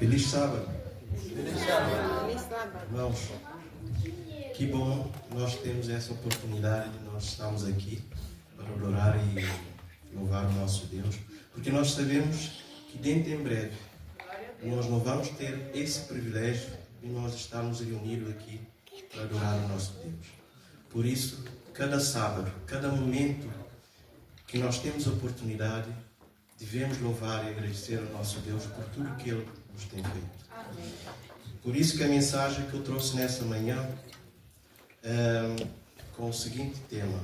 Feliz sábado. Feliz sábado. Feliz sábado. Irmãos, que bom nós temos essa oportunidade de nós estarmos aqui para adorar e louvar o nosso Deus, porque nós sabemos que dentro em breve nós não vamos ter esse privilégio de nós estarmos reunidos aqui para adorar o nosso Deus. Por isso, cada sábado, cada momento que nós temos a oportunidade, devemos louvar e agradecer ao nosso Deus por tudo que Ele nos tem feito. Por isso que a mensagem que eu trouxe nessa manhã com o seguinte tema: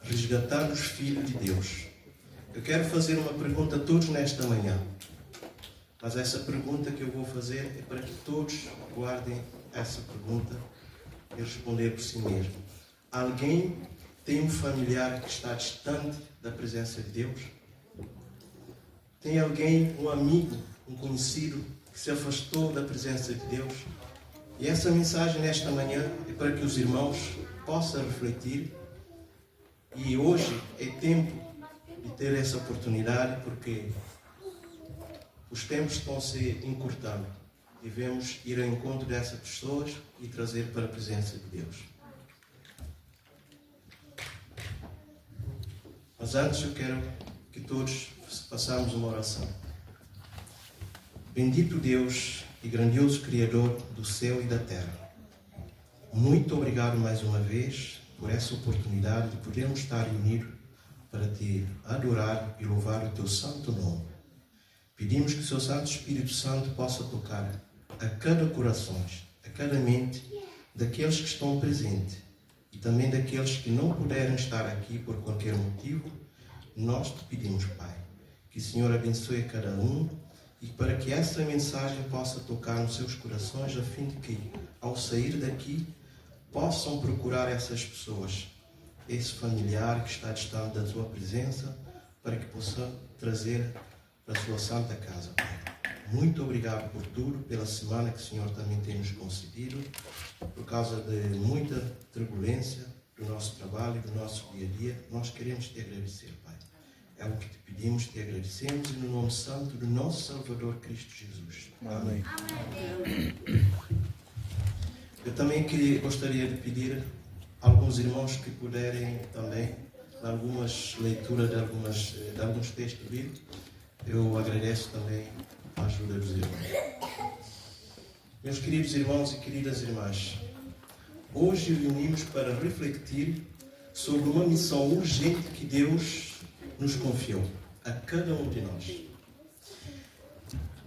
resgatar os filhos de Deus. Eu quero fazer uma pergunta a todos nesta manhã, mas essa pergunta que eu vou fazer é para que todos guardem essa pergunta e responder por si mesmo. Alguém tem um familiar que está distante da presença de Deus? Tem alguém, um amigo, um conhecido que se afastou da presença de Deus? E essa mensagem nesta manhã é para que os irmãos possam refletir. E hoje é tempo de ter essa oportunidade, porque os tempos estão se encurtando. Devemos ir ao encontro dessas pessoas e trazer para a presença de Deus. Mas antes eu quero que todos façamos uma oração. Bendito Deus e grandioso Criador do céu e da terra, muito obrigado mais uma vez por essa oportunidade de podermos estar reunidos para te adorar e louvar o teu santo nome. Pedimos que o seu Santo Espírito Santo possa tocar a cada coração, a cada mente daqueles que estão presentes e também daqueles que não puderem estar aqui por qualquer motivo. Nós te pedimos, Pai, que o Senhor abençoe cada um e para que essa mensagem possa tocar nos seus corações, a fim de que, ao sair daqui, possam procurar essas pessoas, esse familiar que está distante da tua presença, para que possam trazer para a sua santa casa, Pai. Muito obrigado por tudo, pela semana que o Senhor também tem nos concedido, por causa de muita turbulência do nosso trabalho, do nosso dia a dia. Nós queremos te agradecer, Pai. É o que te pedimos, te agradecemos, e no nome santo do nosso Salvador Cristo Jesus. Amém. Eu também gostaria de pedir a alguns irmãos que puderem também, em algumas leituras de alguns textos bíblicos, eu agradeço também a ajuda dos irmãos. Meus queridos irmãos e queridas irmãs, hoje reunimos para refletir sobre uma missão urgente que Deus nos confiou a cada um de nós.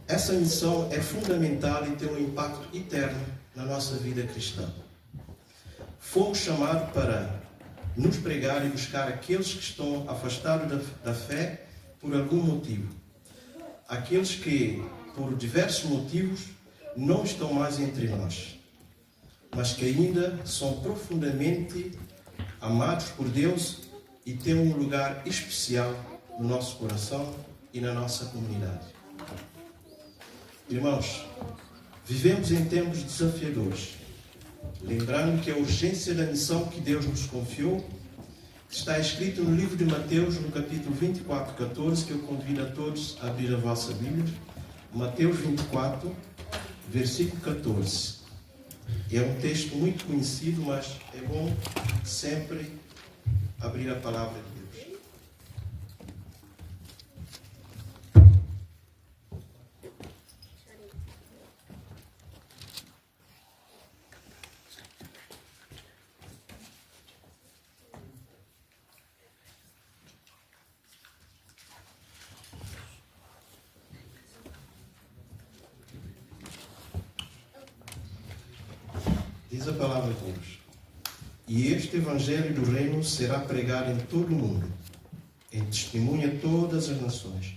Essa missão é fundamental e tem um impacto eterno na nossa vida cristã. Fomos chamados para nos pregar e buscar aqueles que estão afastados da fé por algum motivo. Aqueles que, por diversos motivos, não estão mais entre nós, mas que ainda são profundamente amados por Deus e têm um lugar especial no nosso coração e na nossa comunidade. Irmãos, vivemos em tempos desafiadores, lembrando que a urgência da missão que Deus nos confiou está escrito no livro de Mateus, no capítulo 24, 14, que eu convido a todos a abrir a vossa Bíblia. Mateus 24, versículo 14. É um texto muito conhecido, mas é bom sempre abrir a palavra de Deus. Diz a palavra de Deus: e este evangelho do reino será pregado em todo o mundo, em testemunha a todas as nações,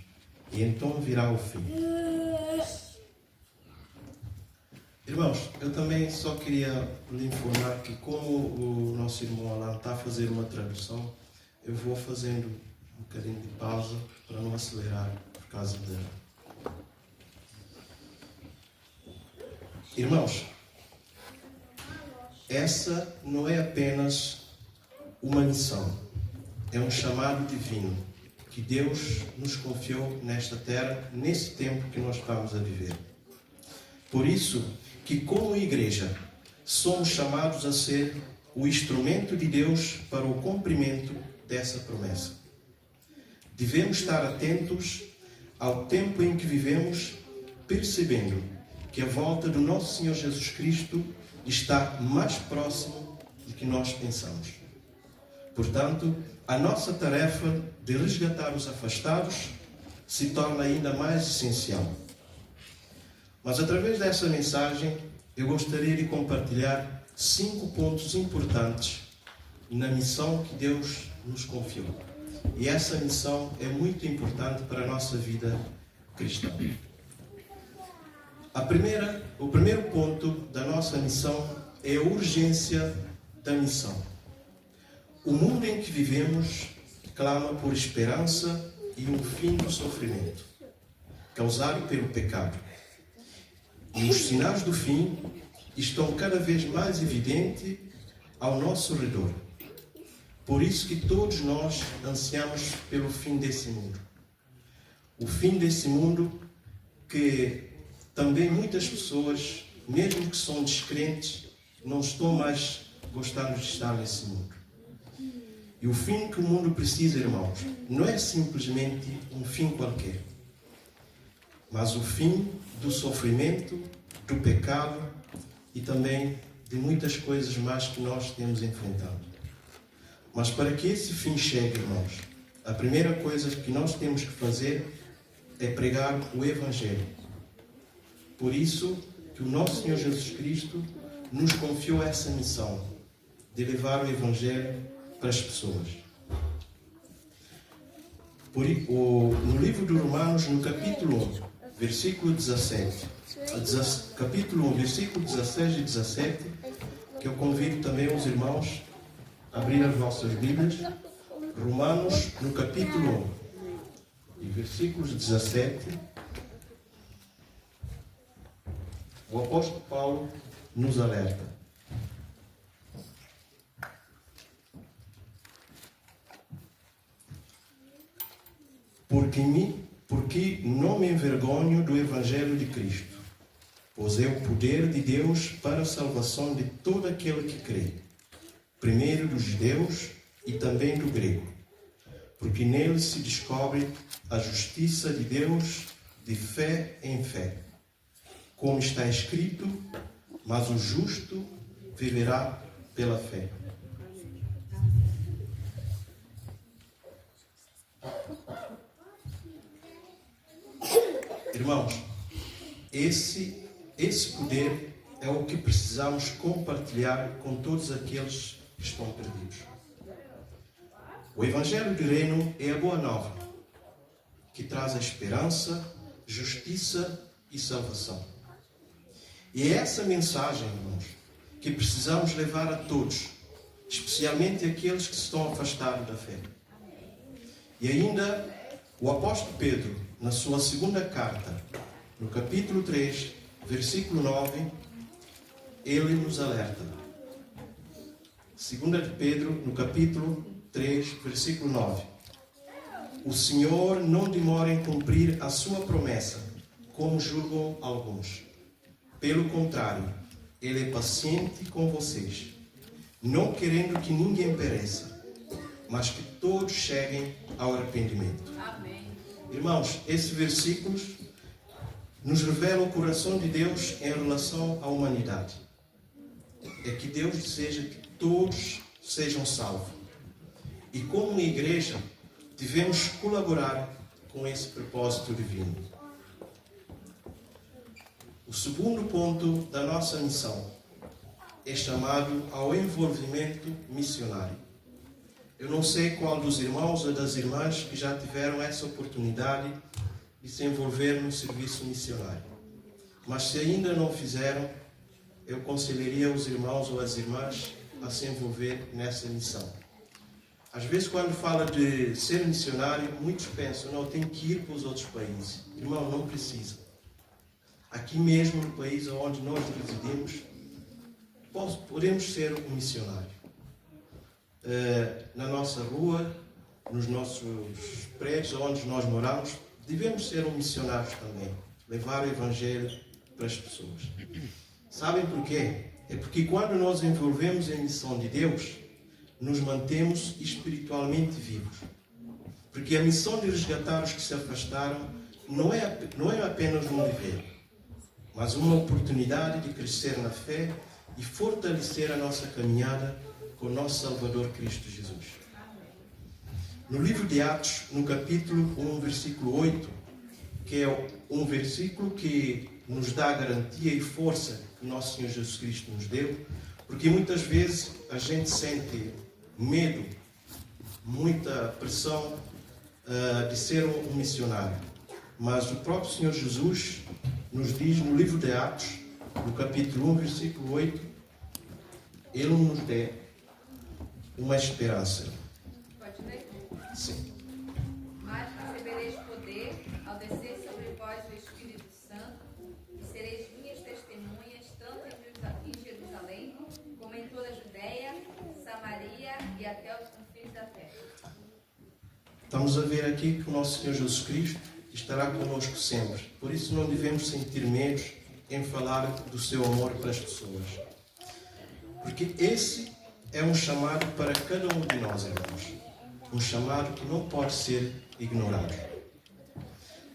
e então virá o fim. Irmãos, eu também só queria lhe informar que, como o nosso irmão Alan está a fazer uma tradução, eu vou fazendo um bocadinho de pausa para não acelerar por causa dela. Irmãos, essa não é apenas uma missão, é um chamado divino. que Deus nos confiou nesta terra, nesse tempo que nós estamos a viver. Por isso que, como igreja, somos chamados a ser o instrumento de Deus para o cumprimento dessa promessa. Devemos estar atentos ao tempo em que vivemos, percebendo que a volta do nosso Senhor Jesus Cristo está mais próximo do que nós pensamos. Portanto, a nossa tarefa de resgatar os afastados se torna ainda mais essencial. Mas através dessa mensagem, eu gostaria de compartilhar 5 pontos importantes na missão que Deus nos confiou. E essa missão é muito importante para a nossa vida cristã. O primeiro ponto da nossa missão é a urgência da missão. O mundo em que vivemos clama por esperança e um fim do sofrimento causado pelo pecado. E os sinais do fim estão cada vez mais evidentes ao nosso redor. Por isso que todos nós ansiamos pelo fim desse mundo. O fim desse mundo que também muitas pessoas, mesmo que são descrentes, não estão mais gostando de estar nesse mundo. E o fim que o mundo precisa, irmãos, não é simplesmente um fim qualquer, mas o fim do sofrimento, do pecado e também de muitas coisas mais que nós temos enfrentado. Mas para que esse fim chegue, irmãos, a primeira coisa que nós temos que fazer é pregar o Evangelho. Por isso que o nosso Senhor Jesus Cristo nos confiou essa missão de levar o Evangelho para as pessoas. No livro de Romanos, no capítulo 1, versículo 17, capítulo 1, versículo 16 e 17, que eu convido também os irmãos a abrir as vossas Bíblias. Romanos, no capítulo 1, e versículos 17, o apóstolo Paulo nos alerta. Porque não me envergonho do Evangelho de Cristo, pois é o poder de Deus para a salvação de todo aquele que crê, primeiro dos judeus e também do grego, porque nele se descobre a justiça de Deus de fé em fé, como está escrito, mas o justo viverá pela fé. Irmãos, esse poder é o que precisamos compartilhar com todos aqueles que estão perdidos. O Evangelho do Reino é a boa nova, que traz a esperança, justiça e salvação. E é essa mensagem, irmãos, que precisamos levar a todos, especialmente aqueles que se estão afastados da fé. E ainda o apóstolo Pedro, na sua segunda carta, no capítulo 3, versículo 9, ele nos alerta. 2 de Pedro, no capítulo 3, versículo 9. O Senhor não demora em cumprir a sua promessa, como julgam alguns. Pelo contrário, Ele é paciente com vocês, não querendo que ninguém pereça, mas que todos cheguem ao arrependimento. Amém. Irmãos, esses versículos nos revelam o coração de Deus em relação à humanidade. É que Deus deseja que todos sejam salvos. E como igreja, devemos colaborar com esse propósito divino. O segundo ponto da nossa missão é chamado ao envolvimento missionário. Eu não sei qual dos irmãos ou das irmãs que já tiveram essa oportunidade de se envolver no serviço missionário. Mas se ainda não fizeram, eu aconselharia os irmãos ou as irmãs a se envolver nessa missão. Às vezes, quando fala de ser missionário, muitos pensam, não, tem que ir para os outros países. Irmão, não precisa. Aqui mesmo no país onde nós residimos, podemos ser um missionário. Na nossa rua, nos nossos prédios onde nós moramos, devemos ser missionários também, levar o Evangelho para as pessoas. Sabem porquê? É porque quando nos envolvemos em missão de Deus, nos mantemos espiritualmente vivos. Porque a missão de resgatar os que se afastaram não é apenas um dever, mas uma oportunidade de crescer na fé e fortalecer a nossa caminhada com o nosso Salvador Cristo Jesus. No livro de Atos, no capítulo 1, versículo 8, que é um versículo que nos dá a garantia e força que nosso Senhor Jesus Cristo nos deu, porque muitas vezes a gente sente medo, muita pressão de ser um missionário. Mas o próprio Senhor Jesus nos diz no livro de Atos, no capítulo 1, versículo 8, Ele nos dá uma esperança. Pode ler? Sim. Mas recebereis poder ao descer sobre vós o Espírito Santo e sereis minhas testemunhas tanto em Jerusalém como em toda a Judeia, Samaria e até os confins da terra. Estamos a ver aqui que o nosso Senhor Jesus Cristo estará conosco sempre. Por isso não devemos sentir medo em falar do seu amor para as pessoas. Porque esse é um chamado para cada um de nós, irmãos. Um chamado que não pode ser ignorado.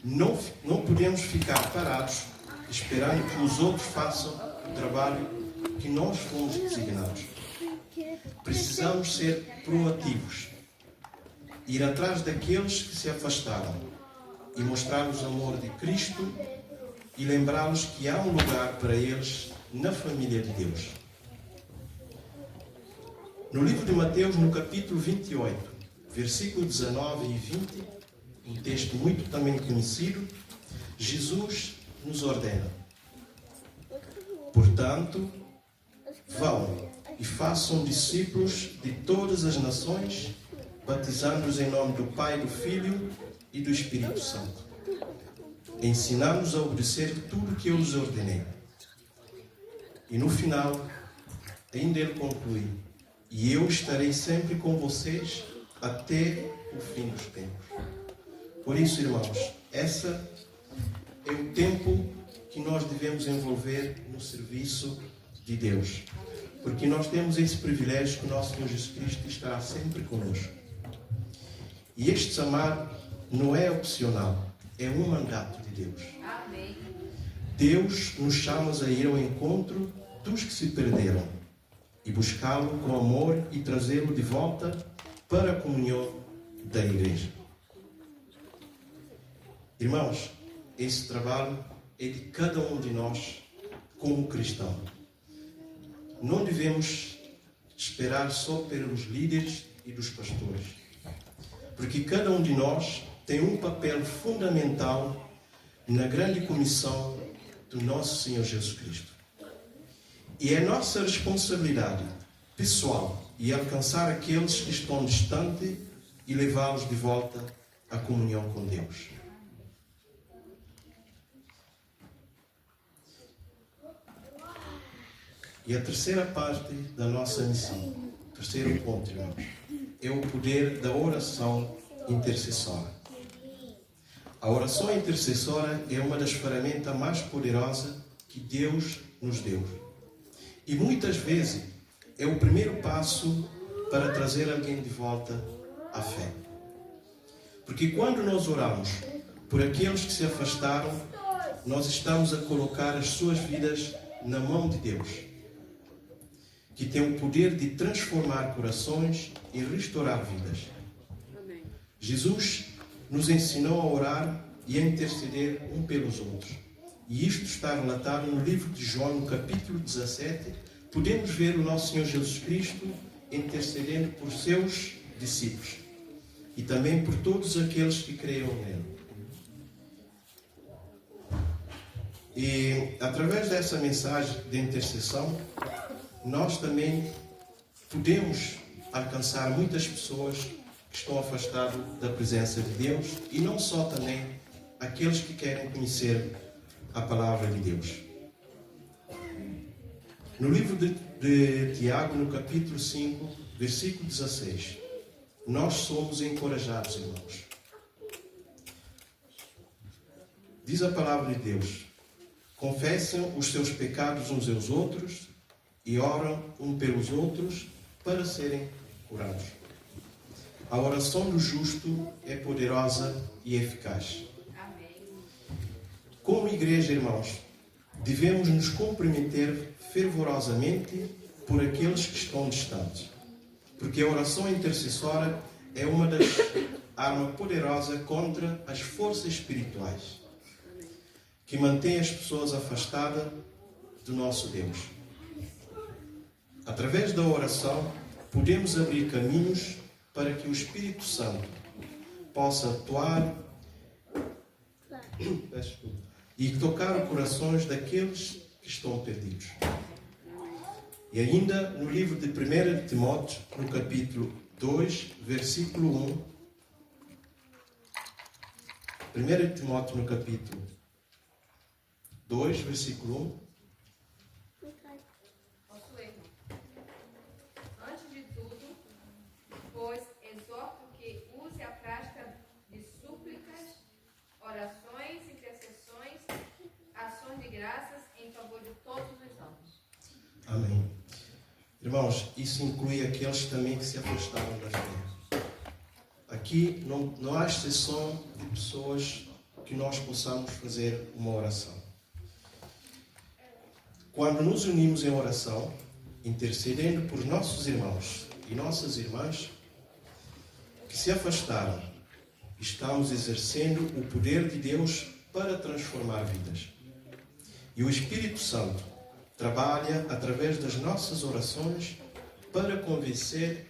Não podemos ficar parados esperando que os outros façam o trabalho que nós fomos designados. Precisamos ser proativos. Ir atrás daqueles que se afastaram e mostrar-lhes o amor de Cristo e lembrá-los que há um lugar para eles na família de Deus. No livro de Mateus, no capítulo 28, versículo 19 e 20, um texto muito também conhecido, Jesus nos ordena: portanto, vão e façam discípulos de todas as nações, batizando-os em nome do Pai, do Filho e do Espírito Santo, ensinando-os a obedecer tudo o que eu lhes ordenei. E no final, ainda ele conclui: e eu estarei sempre com vocês até o fim dos tempos. Por isso, irmãos, esse é o tempo que nós devemos envolver no serviço de Deus. Porque nós temos esse privilégio que o nosso Senhor Jesus Cristo estará sempre conosco. E este chamado não é opcional, é um mandato de Deus. Amém. Deus nos chama a ir ao encontro dos que se perderam e buscá-lo com amor e trazê-lo de volta para a comunhão da igreja. Irmãos, esse trabalho é de cada um de nós como cristão. Não devemos esperar só pelos líderes e dos pastores, porque cada um de nós tem um papel fundamental na grande comissão do nosso Senhor Jesus Cristo. E é nossa responsabilidade pessoal e alcançar aqueles que estão distantes e levá-los de volta à comunhão com Deus. E a terceira parte da nossa missão, o terceiro ponto, irmãos, é o poder da oração intercessora. A oração intercessora é uma das ferramentas mais poderosas que Deus nos deu. E muitas vezes é o primeiro passo para trazer alguém de volta à fé. Porque quando nós oramos por aqueles que se afastaram, nós estamos a colocar as suas vidas na mão de Deus, que tem o poder de transformar corações e restaurar vidas. Amém. Jesus nos ensinou a orar e a interceder um pelos outros. E isto está relatado no livro de João, no capítulo 17. Podemos ver o nosso Senhor Jesus Cristo intercedendo por seus discípulos e também por todos aqueles que creram nele. E através dessa mensagem de intercessão, nós também podemos alcançar muitas pessoas que estão afastadas da presença de Deus e não só também aqueles que querem conhecer a palavra de Deus. No livro de Tiago, no capítulo 5, versículo 16, nós somos encorajados, irmãos. Diz a palavra de Deus: confessem os seus pecados uns aos outros e oram uns pelos outros para serem curados. A oração do justo é poderosa e eficaz. Amém. Como igreja, irmãos, devemos nos comprometer fervorosamente por aqueles que estão distantes, porque a oração intercessória é uma das armas poderosas contra as forças espirituais que mantêm as pessoas afastadas do nosso Deus. Através da oração, podemos abrir caminhos para que o Espírito Santo possa atuar e tocar os corações daqueles que estão perdidos. E ainda no livro de 1 Timóteo, no capítulo 2, versículo 1. 1 Timóteo, no capítulo 2, versículo 1. Posso ler, irmão? Antes de tudo, pois exorto que use a prática de súplicas, orações, intercessões, ações de graças em favor de todos os homens. Amém. Irmãos, isso inclui aqueles também que se afastaram da fé. Aqui não há exceção de pessoas que nós possamos fazer uma oração. Quando nos unimos em oração, intercedendo por nossos irmãos e nossas irmãs que se afastaram, estamos exercendo o poder de Deus para transformar vidas. E o Espírito Santo trabalha através das nossas orações para convencer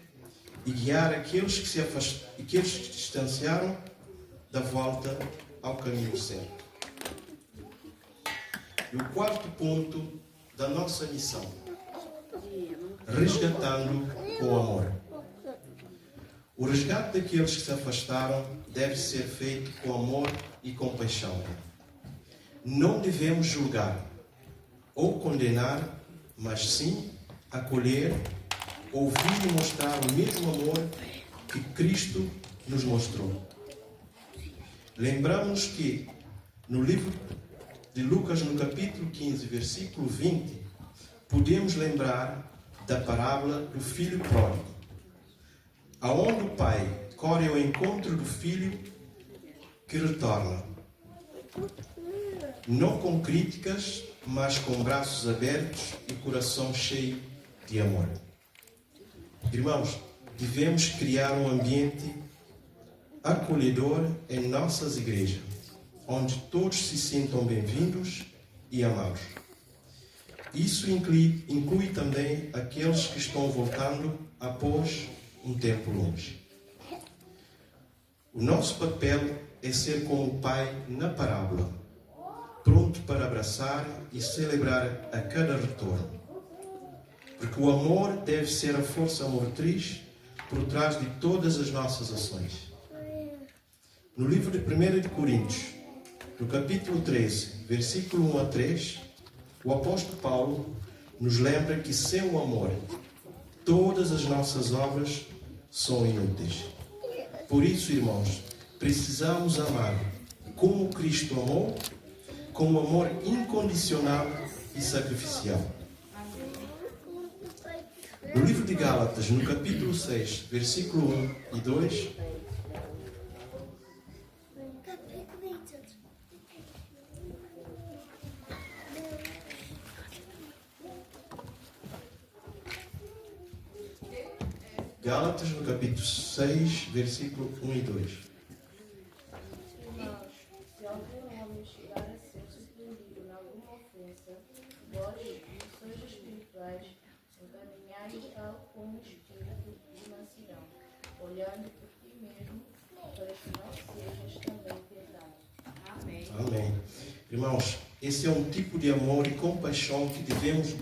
e guiar aqueles que se afastaram e aqueles que se distanciaram da volta ao caminho certo. E o quarto ponto da nossa missão: resgatando com amor. O resgate daqueles que se afastaram deve ser feito com amor e compaixão. Não devemos julgar ou condenar, mas sim acolher, ouvir e mostrar o mesmo amor que Cristo nos mostrou. Lembramos que no livro de Lucas, no capítulo 15, versículo 20, podemos lembrar da parábola do filho pródigo, aonde o pai corre ao encontro do filho que retorna, não com críticas, mas com braços abertos e coração cheio de amor. Irmãos, devemos criar um ambiente acolhedor em nossas igrejas, onde todos se sintam bem-vindos e amados. Isso inclui também aqueles que estão voltando após um tempo longe. O nosso papel é ser como o pai na parábola, pronto para abraçar e celebrar a cada retorno. Porque o amor deve ser a força motriz por trás de todas as nossas ações. No livro de 1 Coríntios, no capítulo 13, versículo 1 a 3, o apóstolo Paulo nos lembra que sem o amor, todas as nossas obras são inúteis. Por isso, irmãos, precisamos amar como Cristo amou, com um amor incondicional e sacrificial. No livro de Gálatas, no capítulo 6, versículo 1 e 2, Gálatas, no capítulo 6, versículo 1 e 2. Irmãos, se algum homem chegar a ser surpreendido em alguma ofensa, vós, que sois espirituais, encaminhai tal com um espírito de mansidão, olhando por ti mesmo, para que não sejas também tentado. Amém. Amém. Irmãos, esse é um tipo de amor e compaixão que devemos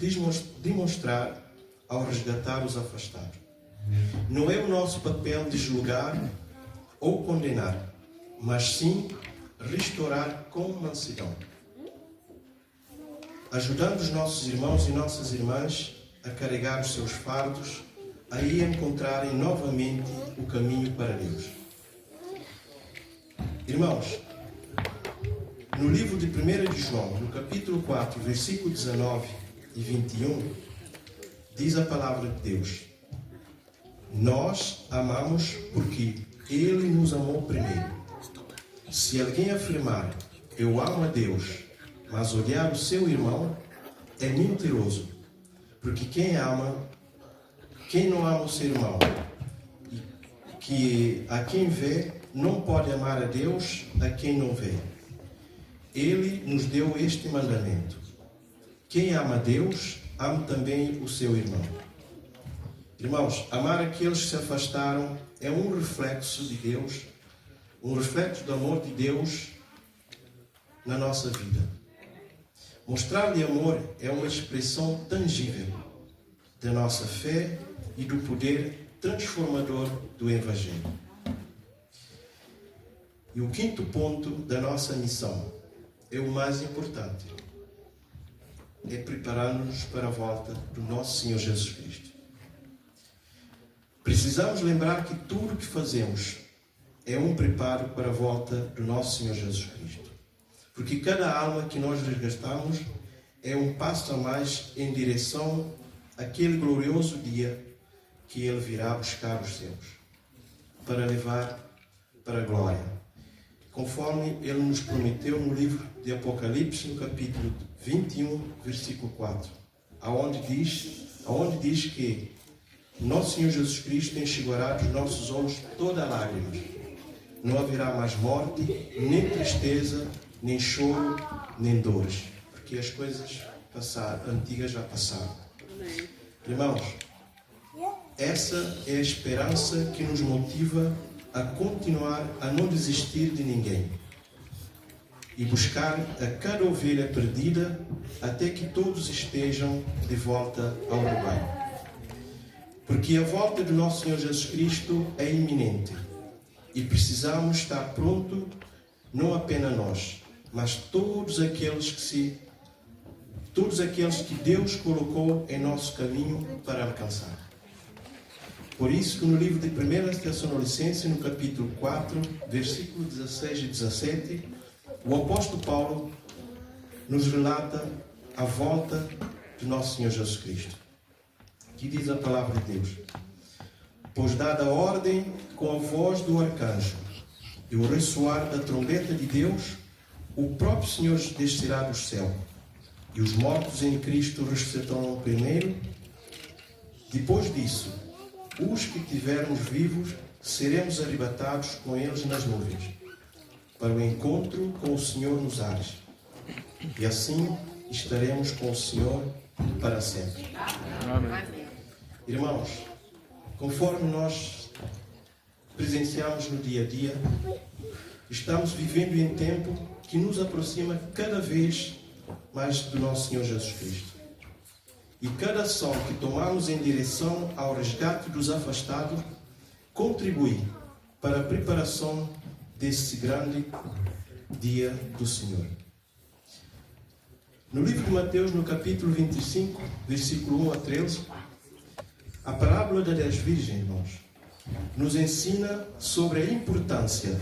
demonstrar ao resgatar os afastados. Não é o nosso papel de julgar ou condenar, mas sim restaurar com mansidão, ajudando os nossos irmãos e nossas irmãs a carregar os seus fardos, aí encontrarem novamente o caminho para Deus. Irmãos, no livro de 1 de João, no capítulo 4, versículo 19 e 21, diz a palavra de Deus: nós amamos porque Ele nos amou primeiro. Se alguém afirmar, eu amo a Deus, mas odiar o seu irmão, é mentiroso. Porque quem não ama o seu irmão, que a quem vê, não pode amar a Deus a quem não vê. Ele nos deu este mandamento: quem ama a Deus, ame também o seu irmão. Irmãos, amar aqueles que se afastaram é um reflexo de Deus, um reflexo do amor de Deus na nossa vida. Mostrar-lhe amor é uma expressão tangível da nossa fé e do poder transformador do Evangelho. E o quinto ponto da nossa missão é o mais importante: é preparar-nos para a volta do nosso Senhor Jesus Cristo. Precisamos lembrar que tudo o que fazemos é um preparo para a volta do nosso Senhor Jesus Cristo. Porque cada alma que nós resgatamos é um passo a mais em direção àquele glorioso dia que Ele virá buscar os seus, para levar para a glória. Conforme Ele nos prometeu no livro de Apocalipse, no capítulo 21, versículo 4, aonde diz que nosso Senhor Jesus Cristo enxugará dos nossos olhos toda lágrima. Não haverá mais morte, nem tristeza, nem choro, nem dores, porque as coisas antigas já passaram. Irmãos, essa é a esperança que nos motiva a continuar a não desistir de ninguém e buscar a cada ovelha perdida até que todos estejam de volta ao rebanho. Porque a volta do nosso Senhor Jesus Cristo é iminente e precisamos estar prontos, não apenas nós, mas todos aqueles que Deus colocou em nosso caminho para alcançar. Por isso que no livro de 1 Tessalonicenses, no capítulo 4, versículos 16 e 17, o apóstolo Paulo nos relata a volta de nosso Senhor Jesus Cristo. Que diz a palavra de Deus: pois dada a ordem com a voz do arcanjo e o ressoar da trombeta de Deus, o próprio Senhor descerá do céu, e os mortos em Cristo ressuscitarão primeiro. Depois disso, os que tivermos vivos seremos arrebatados com eles nas nuvens, para o encontro com o Senhor nos ares, e assim estaremos com o Senhor para sempre. Amém. Irmãos, conforme nós presenciamos no dia a dia, estamos vivendo em tempo que nos aproxima cada vez mais do nosso Senhor Jesus Cristo. E cada ação que tomamos em direção ao resgate dos afastados contribui para a preparação desse grande dia do Senhor. No livro de Mateus, no capítulo 25, versículo 1 a 13, a parábola das 10 virgens, irmãos, nos ensina sobre a importância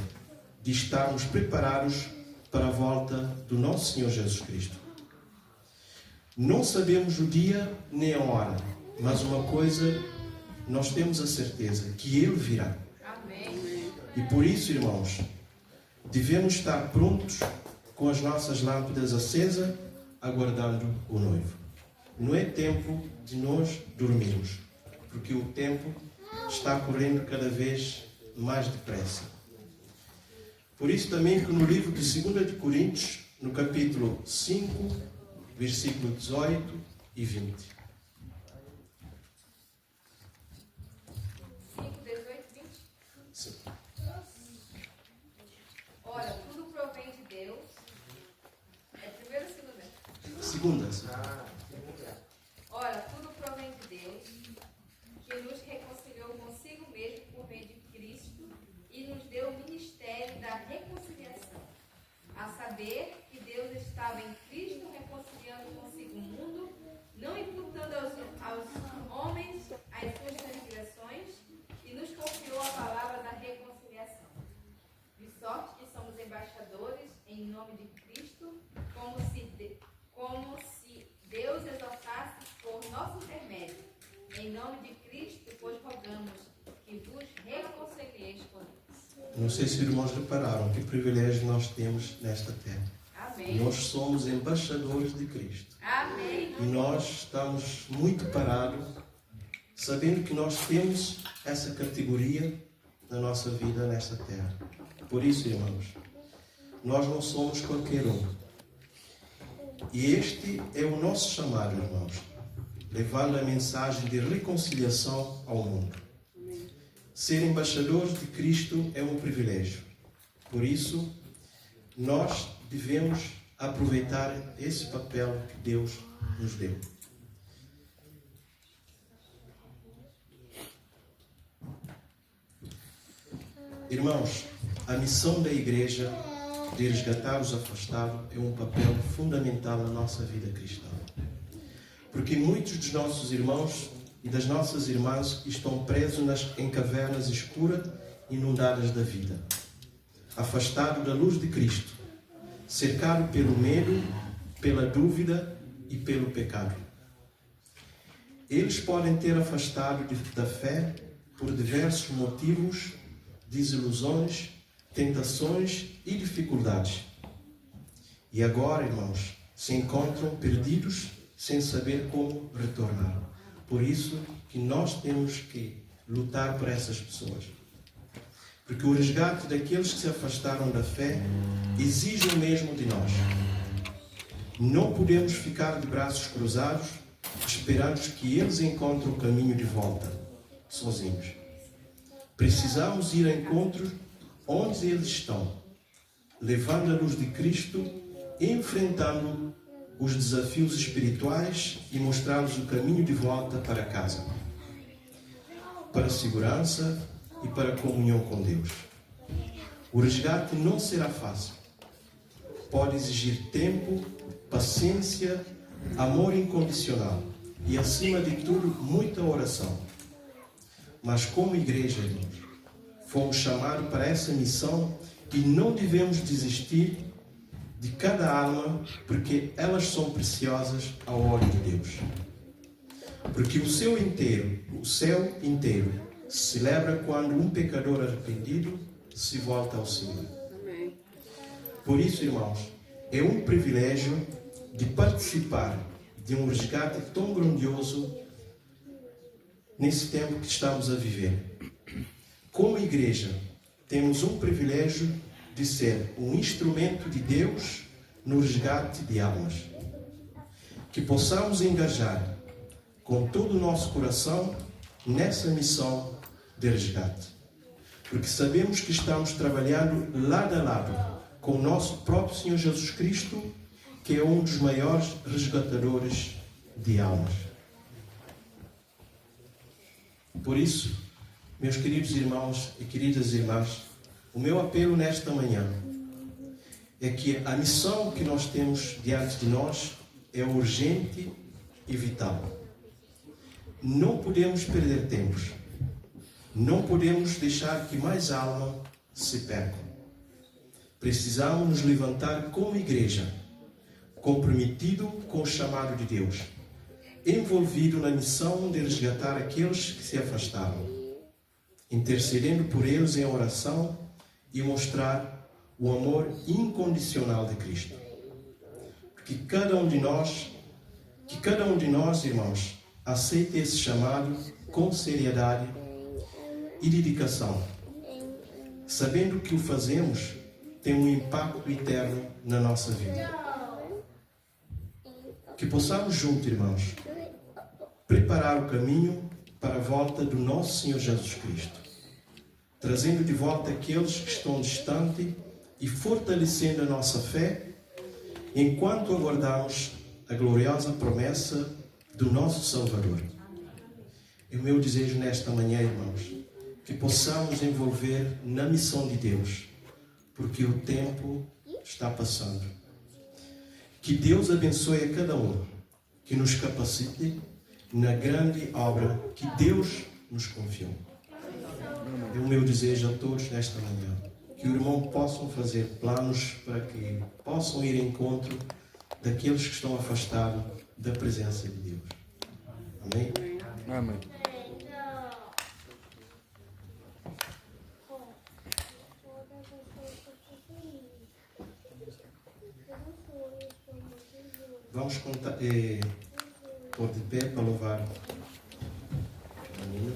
de estarmos preparados para a volta do nosso Senhor Jesus Cristo. Não sabemos o dia nem a hora, mas uma coisa nós temos a certeza, que Ele virá. Amém. E por isso, irmãos, devemos estar prontos com as nossas lâmpadas acesas, aguardando o noivo. Não é tempo de nós dormirmos, porque o tempo está correndo cada vez mais depressa. Por isso também que no livro de 2 de Coríntios, no capítulo 5, versículo 18 e 20. 5, 18 e 20? Sim. Ora, tudo provém de Deus. É primeiro ou segunda? Segunda. Sim. Ora, tudo provém de Deus, que nos reconciliou consigo mesmo por meio de Cristo e nos deu o ministério da reconciliação. A saber que Deus estava em Cristo reconciliando consigo o mundo, não imputando aos homens as suas transgressões nome de Cristo, como se Deus exortasse por nosso intermédio. Em nome de Cristo, pois rogamos que vos reconcilieis com Deus. Não sei se os irmãos repararam que privilégio nós temos nesta terra. Amém. Nós somos embaixadores de Cristo. Amém. E nós estamos muito parados, sabendo que nós temos essa categoria na nossa vida nesta terra. Por isso, irmãos, nós não somos qualquer um. E este é o nosso chamado, irmãos, levando a mensagem de reconciliação ao mundo. Ser embaixadores de Cristo é um privilégio. Por isso, nós devemos aproveitar esse papel que Deus nos deu. Irmãos, a missão da igreja de resgatar os afastados é um papel fundamental na nossa vida cristã. Porque muitos dos nossos irmãos e das nossas irmãs estão presos em cavernas escuras, inundadas da vida, afastados da luz de Cristo, cercados pelo medo, pela dúvida e pelo pecado. Eles podem ter afastado da fé por diversos motivos, desilusões, tentações e dificuldades. E agora, irmãos, se encontram perdidos sem saber como retornar. Por isso que nós temos que lutar por essas pessoas. Porque o resgate daqueles que se afastaram da fé exige o mesmo de nós. Não podemos ficar de braços cruzados, esperando que eles encontrem o caminho de volta, sozinhos. Precisamos ir ao encontro onde eles estão, levando a luz de Cristo, enfrentando os desafios espirituais e mostrar-lhes o caminho de volta para casa, para a segurança e para a comunhão com Deus. O resgate não será fácil. Pode exigir tempo, paciência, amor incondicional e, acima de tudo, muita oração. Mas como igreja, irmãos, fomos chamados para essa missão e não devemos desistir de cada alma, porque elas são preciosas ao olho de Deus. Porque o céu inteiro celebra quando um pecador arrependido se volta ao Senhor. Por isso, irmãos, é um privilégio de participar de um resgate tão grandioso nesse tempo que estamos a viver. Como igreja, temos um privilégio de ser um instrumento de Deus no resgate de almas. Que possamos engajar com todo o nosso coração nessa missão de resgate. Porque sabemos que estamos trabalhando lado a lado com o nosso próprio Senhor Jesus Cristo, que é um dos maiores resgatadores de almas. Por isso, meus queridos irmãos e queridas irmãs, o meu apelo nesta manhã é que a missão que nós temos diante de nós é urgente e vital. Não podemos perder tempos. Não podemos deixar que mais almas se percam. Precisamos nos levantar como igreja, comprometido com o chamado de Deus, envolvido na missão de resgatar aqueles que se afastaram, intercedendo por eles em oração e mostrar o amor incondicional de Cristo. Que cada um de nós, irmãos, aceite esse chamado com seriedade e dedicação, sabendo que o fazemos tem um impacto eterno na nossa vida. Que possamos juntos, irmãos, preparar o caminho para a volta do nosso Senhor Jesus Cristo, trazendo de volta aqueles que estão distantes e fortalecendo a nossa fé, enquanto aguardamos a gloriosa promessa do nosso Salvador. É o meu desejo nesta manhã, irmãos, que possamos envolver na missão de Deus, porque o tempo está passando. Que Deus abençoe a cada um, que nos capacite na grande obra que Deus nos confiou. É o meu desejo a todos nesta manhã. que o irmão possam fazer planos para que possam ir em encontro daqueles que estão afastados da presença de Deus. Amém? Amém. Vamos contar, pôr de pé para louvar a menina.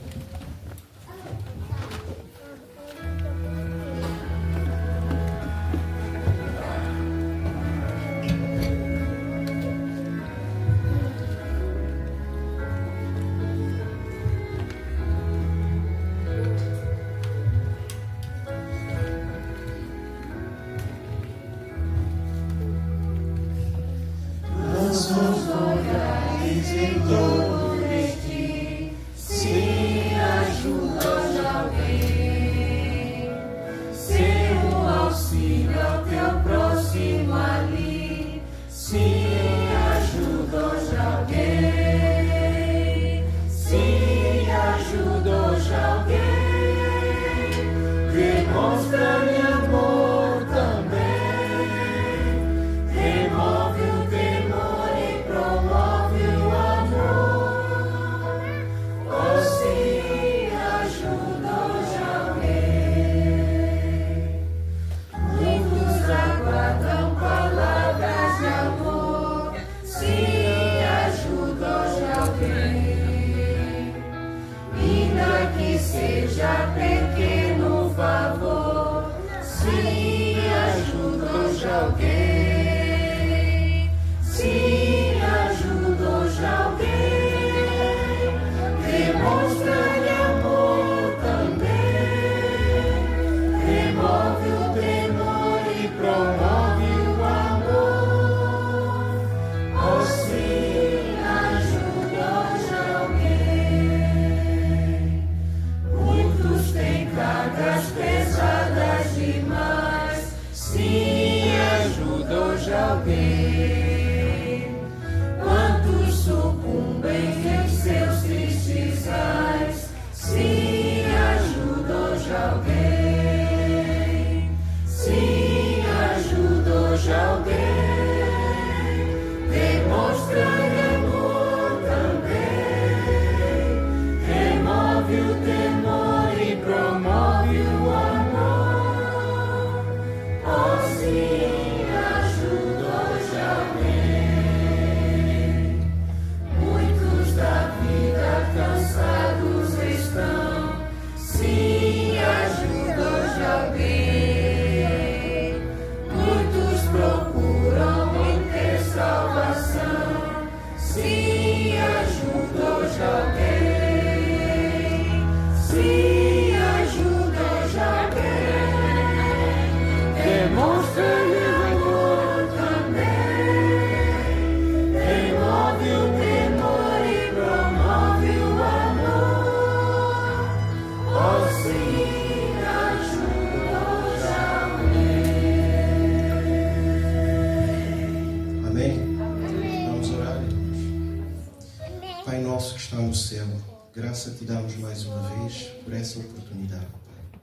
Graça te damos mais uma vez por essa oportunidade, Pai.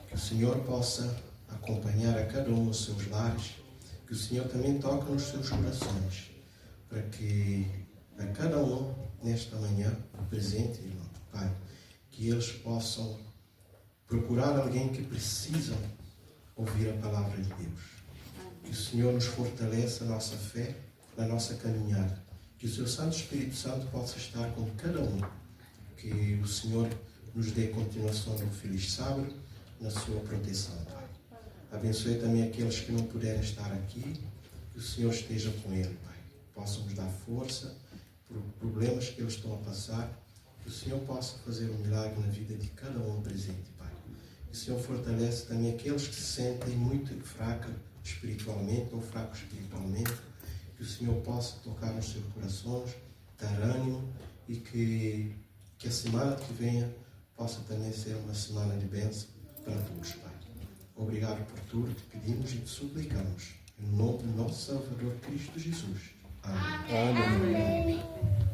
Que o Senhor possa acompanhar a cada um nos seus lares, que o Senhor também toque nos seus corações, para que a cada um, nesta manhã, presente, irmão, Pai, que eles possam procurar alguém que precisa ouvir a palavra de Deus. Que o Senhor nos fortaleça a nossa fé, na nossa caminhada. Que o seu Santo Espírito Santo possa estar com cada um. Que o Senhor nos dê continuação no feliz sábado, na sua proteção, Pai. Abençoe também aqueles que não puderem estar aqui, que o Senhor esteja com ele, Pai. Possa nos dar força por problemas que eles estão a passar, que o Senhor possa fazer um milagre na vida de cada um presente, Pai. Que o Senhor fortalece também aqueles que se sentem muito fracos espiritualmente ou fracos espiritualmente, que o Senhor possa tocar nos seus corações, dar ânimo e que a semana que venha possa também ser uma semana de bênção para todos, Pai. Obrigado por tudo, te pedimos e te suplicamos. Em nome do nosso Salvador Cristo Jesus. Amém. Amém.